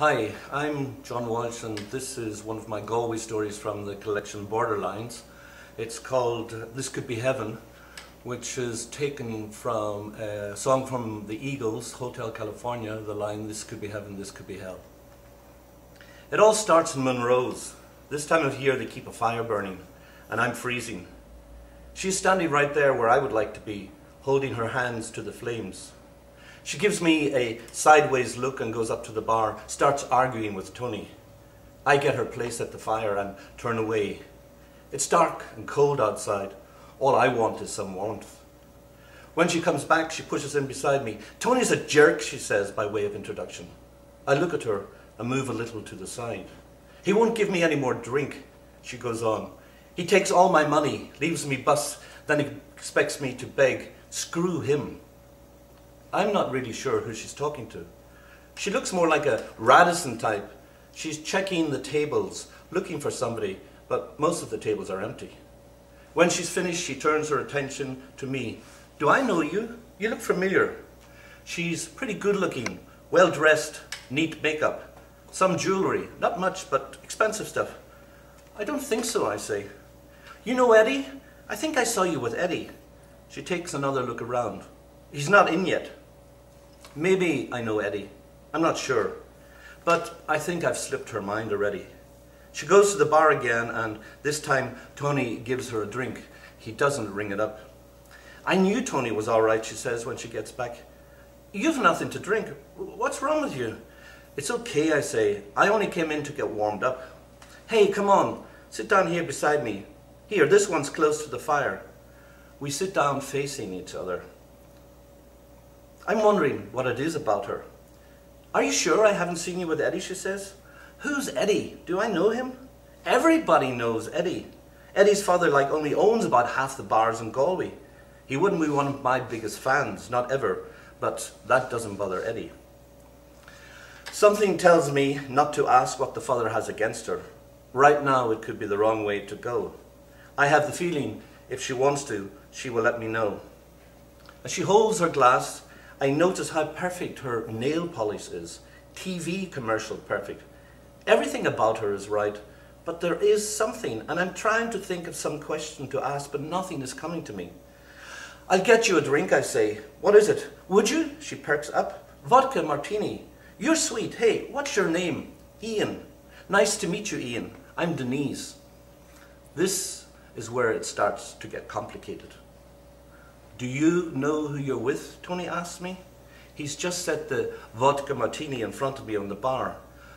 Hi, I'm John Walsh and this is one of my Galway stories from the collection Borderlines. It's called This Could Be Heaven, which is taken from a song from the Eagles, Hotel California, the line, "This could be heaven, this could be hell." It all starts in Monroe's. This time of year they keep a fire burning and I'm freezing. She's standing right there where I would like to be, holding her hands to the flames. She gives me a sideways look and goes up to the bar, starts arguing with Tony. I get her place at the fire and turn away. It's dark and cold outside. All I want is some warmth. When she comes back, she pushes in beside me. "Tony's a jerk," she says by way of introduction. I look at her and move a little to the side. "He won't give me any more drink," she goes on. "He takes all my money, leaves me bus, then he expects me to beg. Screw him." I'm not really sure who she's talking to. She looks more like a Radisson type. She's checking the tables, looking for somebody, but most of the tables are empty. When she's finished, she turns her attention to me. "Do I know you? You look familiar." She's pretty good looking, well dressed, neat makeup, some jewelry, not much, but expensive stuff. "I don't think so," I say. "You know Eddie? I think I saw you with Eddie." She takes another look around. "He's not in yet." Maybe I know Eddie. I'm not sure. But I think I've slipped her mind already. She goes to the bar again and this time Tony gives her a drink. He doesn't ring it up. "I knew Tony was all right," she says when she gets back. "You've nothing to drink. What's wrong with you?" "It's okay," I say. "I only came in to get warmed up." "Hey, come on. Sit down here beside me. Here, this one's close to the fire." We sit down facing each other. I'm wondering what it is about her. "Are you sure I haven't seen you with Eddie?" she says. "Who's Eddie? Do I know him?" "Everybody knows Eddie. Eddie's father only owns about half the bars in Galway. He wouldn't be one of my biggest fans, not ever, but that doesn't bother Eddie." Something tells me not to ask what the father has against her. Right now it could be the wrong way to go. I have the feeling if she wants to, she will let me know. As she holds her glass, I notice how perfect her nail polish is. TV commercial perfect. Everything about her is right, but there is something, and I'm trying to think of some question to ask, but nothing is coming to me. "I'll get you a drink," I say. "What is it?" "Would you?" She perks up. "Vodka martini." "You're sweet. Hey, what's your name?" "Ian." "Nice to meet you, Ian. I'm Denise." This is where it starts to get complicated. "Do you know who you're with?" Tony asks me. He's just set the vodka martini in front of me on the bar.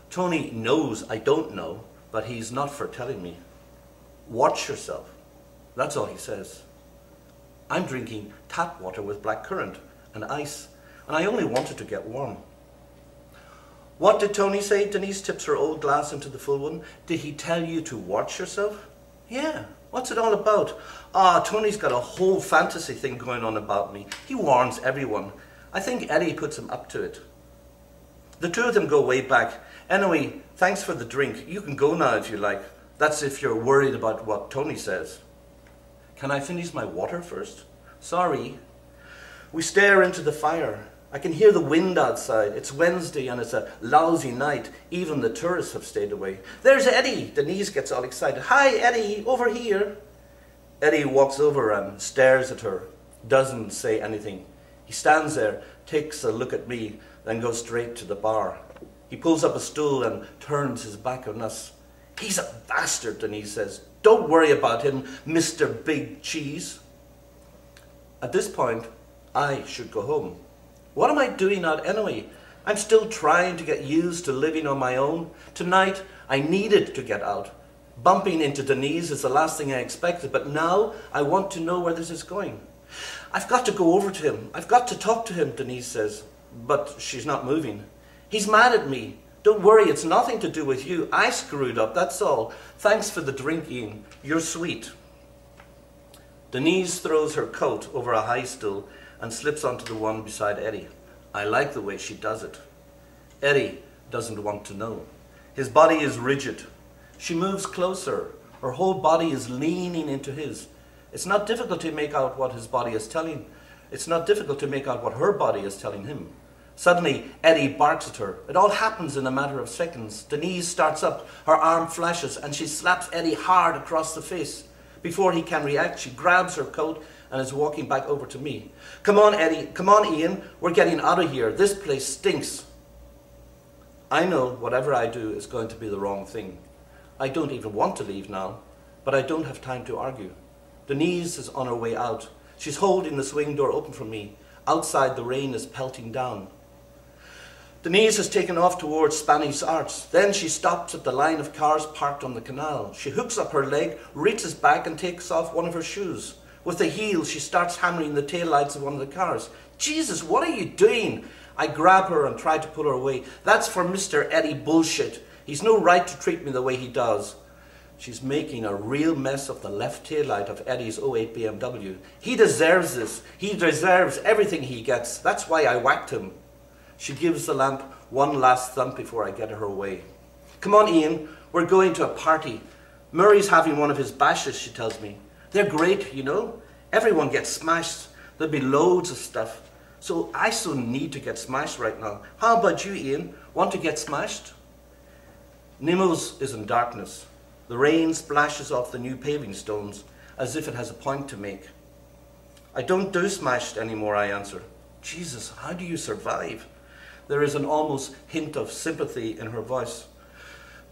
Tony knows I don't know, but he's not for telling me. "Watch yourself." That's all he says. I'm drinking tap water with blackcurrant and ice, and I only wanted to get warm. "What did Tony say?" Denise tips her old glass into the full one. "Did he tell you to watch yourself?" "Yeah. What's it all about?" Tony's got a whole fantasy thing going on about me. He warns everyone. I think Eddie puts him up to it. The two of them go way back. "Anyway, thanks for the drink. You can go now if you like. That's if you're worried about what Tony says." "Can I finish my water first?" "Sorry." We stare into the fire. I can hear the wind outside. It's Wednesday and it's a lousy night. Even the tourists have stayed away. "There's Eddie." Denise gets all excited. "Hi, Eddie, over here." Eddie walks over and stares at her, doesn't say anything. He stands there, takes a look at me, then goes straight to the bar. He pulls up a stool and turns his back on us. "He's a bastard," Denise says. "Don't worry about him, Mr. Big Cheese." At this point, I should go home. What am I doing out anyway? I'm still trying to get used to living on my own. Tonight, I needed to get out. Bumping into Denise is the last thing I expected, but now I want to know where this is going. "I've got to go over to him. I've got to talk to him," Denise says, but she's not moving. "He's mad at me. Don't worry, it's nothing to do with you. I screwed up, that's all. Thanks for the drink, Ian. You're sweet." Denise throws her coat over a high stool and slips onto the one beside Eddie. I like the way she does it. Eddie doesn't want to know. His body is rigid. She moves closer. Her whole body is leaning into his. It's not difficult to make out what his body is telling. It's not difficult to make out what her body is telling him. Suddenly, Eddie barks at her. It all happens in a matter of seconds. Denise starts up, her arm flashes, and she slaps Eddie hard across the face. Before he can react, she grabs her coat and is walking back over to me. Come on, Eddie. Come on, Ian. We're getting out of here. This place stinks. I know whatever I do is going to be the wrong thing. I don't even want to leave now, but I don't have time to argue. Denise is on her way out. She's holding the swing door open for me. Outside, the rain is pelting down. Denise has taken off towards Spanish Arts. Then she stops at the line of cars parked on the canal. She hooks up her leg, reaches back and takes off one of her shoes. With the heel, she starts hammering the taillights of one of the cars. Jesus, what are you doing? I grab her and try to pull her away. That's for Mr. Eddie bullshit. He's no right to treat me the way he does. She's making a real mess of the left taillight of Eddie's '08 BMW. He deserves this. He deserves everything he gets. That's why I whacked him. She gives the lamp one last thump before I get her away. Come on, Ian, we're going to a party. Murray's having one of his bashes, she tells me. They're great, you know. Everyone gets smashed. There'll be loads of stuff. So I so need to get smashed right now. How about you, Ian? Want to get smashed? Nemo's is in darkness. The rain splashes off the new paving stones as if it has a point to make. I don't do smashed anymore, I answer. Jesus, how do you survive? There is an almost hint of sympathy in her voice.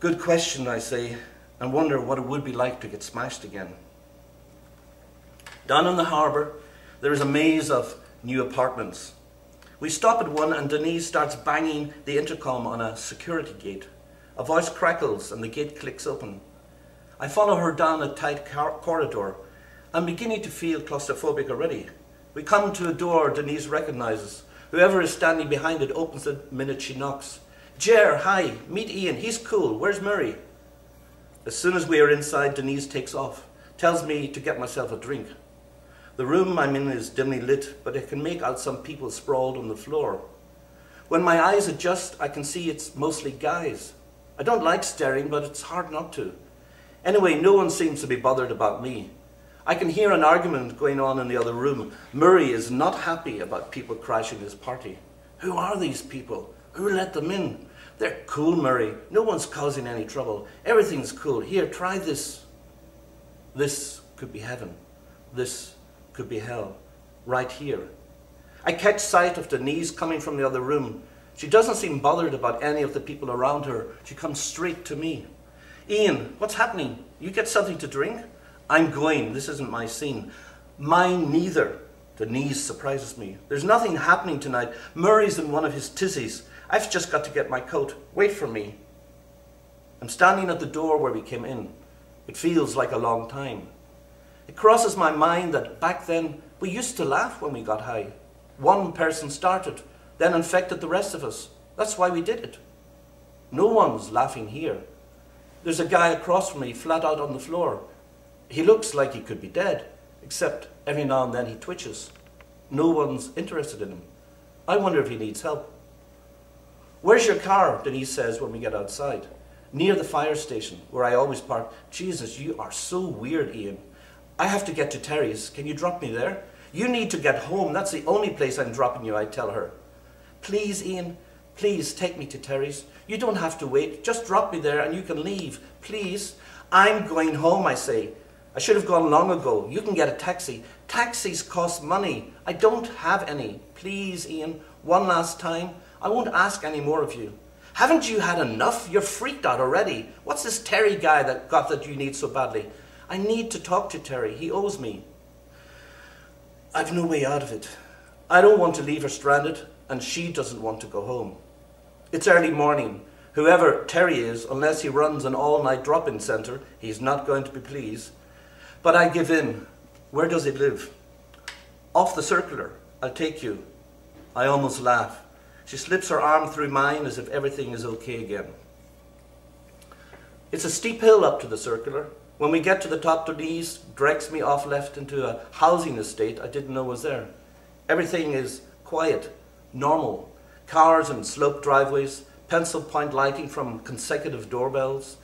Good question, I say, and wonder what it would be like to get smashed again. Down in the harbour, there is a maze of new apartments. We stop at one and Denise starts banging the intercom on a security gate. A voice crackles and the gate clicks open. I follow her down a tight corridor. I'm beginning to feel claustrophobic already. We come to a door Denise recognises. Whoever is standing behind it opens the minute she knocks. Jer, hi, meet Ian, he's cool, where's Murray? As soon as we are inside, Denise takes off, tells me to get myself a drink. The room I'm in is dimly lit, but I can make out some people sprawled on the floor. When my eyes adjust, I can see it's mostly guys. I don't like staring, but it's hard not to. Anyway, no one seems to be bothered about me. I can hear an argument going on in the other room. Murray is not happy about people crashing his party. Who are these people? Who let them in? They're cool, Murray. No one's causing any trouble. Everything's cool. Here, try this. This could be heaven. This could be hell. Right here. I catch sight of Denise coming from the other room. She doesn't seem bothered about any of the people around her. She comes straight to me. Ian, what's happening? You get something to drink? I'm going. This isn't my scene. Mine neither. Denise surprises me. There's nothing happening tonight. Murray's in one of his tizzies. I've just got to get my coat. Wait for me. I'm standing at the door where we came in. It feels like a long time. It crosses my mind that back then we used to laugh when we got high. One person started, then infected the rest of us. That's why we did it. No one's laughing here. There's a guy across from me flat out on the floor. He looks like he could be dead, except every now and then he twitches. No one's interested in him. I wonder if he needs help. Where's your car? Denise says when we get outside. Near the fire station, where I always park. Jesus, you are so weird, Ian. I have to get to Terry's. Can you drop me there? You need to get home. That's the only place I'm dropping you, I tell her. Please, Ian, please take me to Terry's. You don't have to wait. Just drop me there and you can leave. Please. I'm going home, I say. I should have gone long ago. You can get a taxi. Taxis cost money. I don't have any. Please, Ian, one last time. I won't ask any more of you. Haven't you had enough? You're freaked out already. What's this Terry guy that you need so badly? I need to talk to Terry. He owes me. I've no way out of it. I don't want to leave her stranded, and she doesn't want to go home. It's early morning. Whoever Terry is, unless he runs an all-night drop-in centre, he's not going to be pleased. But I give in. Where does he live? Off the circular. I'll take you. I almost laugh. She slips her arm through mine as if everything is okay again. It's a steep hill up to the circular. When we get to the top, Denise directs me off left into a housing estate I didn't know was there. Everything is quiet, normal. Cars and sloped driveways, pencil point lighting from consecutive doorbells.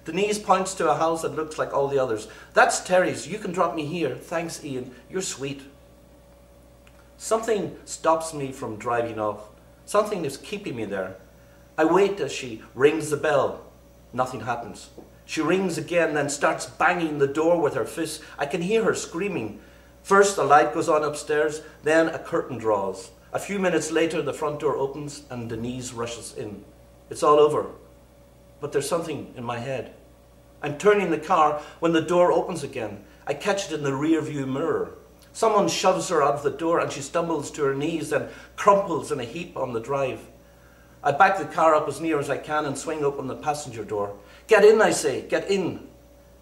Denise points to a house that looks like all the others. That's Terry's. You can drop me here. Thanks, Ian. You're sweet. Something stops me from driving off. Something is keeping me there. I wait as she rings the bell. Nothing happens. She rings again, then starts banging the door with her fist. I can hear her screaming. First a light goes on upstairs, then a curtain draws. A few minutes later the front door opens and Denise rushes in. It's all over. But there's something in my head. I'm turning the car when the door opens again. I catch it in the rear view mirror. Someone shoves her out of the door and she stumbles to her knees and crumples in a heap on the drive. I back the car up as near as I can and swing open the passenger door. Get in, I say, get in.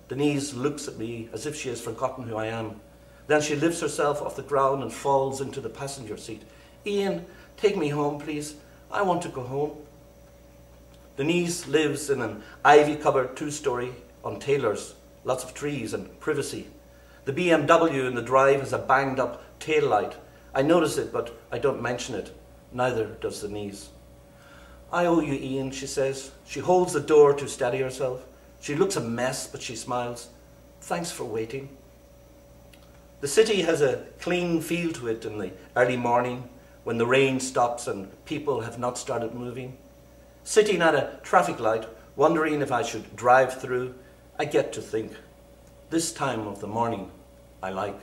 Denise looks at me as if she has forgotten who I am. Then she lifts herself off the ground and falls into the passenger seat. Ian, take me home, please. I want to go home. Denise lives in an ivy-covered two-storey on Taylor's. Lots of trees and privacy. The BMW in the drive has a banged-up tail light. I notice it, but I don't mention it. Neither does Denise. I owe you, Ian, she says. She holds the door to steady herself. She looks a mess, but she smiles. Thanks for waiting. The city has a clean feel to it in the early morning when the rain stops and people have not started moving. Sitting at a traffic light, wondering if I should drive through, I get to think. This time of the morning, I like.